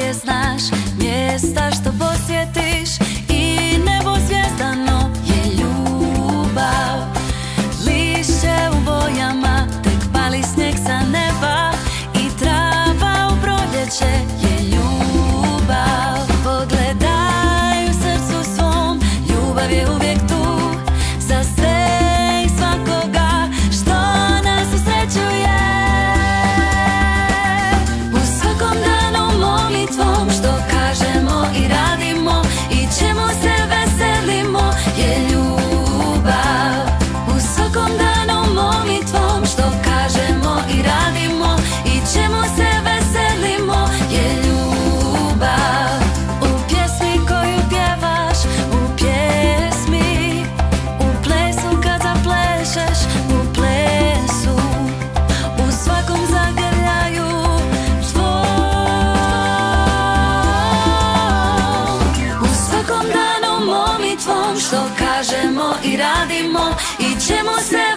bolje znaš. Mjesta što posjetiš i nebo zvijezdano je ljubav. Lišće u bojama, tek pali snijeg sa neba i trava u proljeće je ljubav. Pogledaj u srcu svom, ljubav je uvijek tu za sve i svakoga što nas usrećuje. U svakom danu molitvom što kažemo i radimo i čemu se veselimo je ljubav. U svakom danu molitvom što kažemo i radimo i čemu se veselimo je ljubav. U pjesmi koju pjevaš, u pjesmi, u plesu kad zaplešeš, u plesu, u svakom zagrljaju tvom. U svakom danu molitvom što kažemo i radimo i čemu se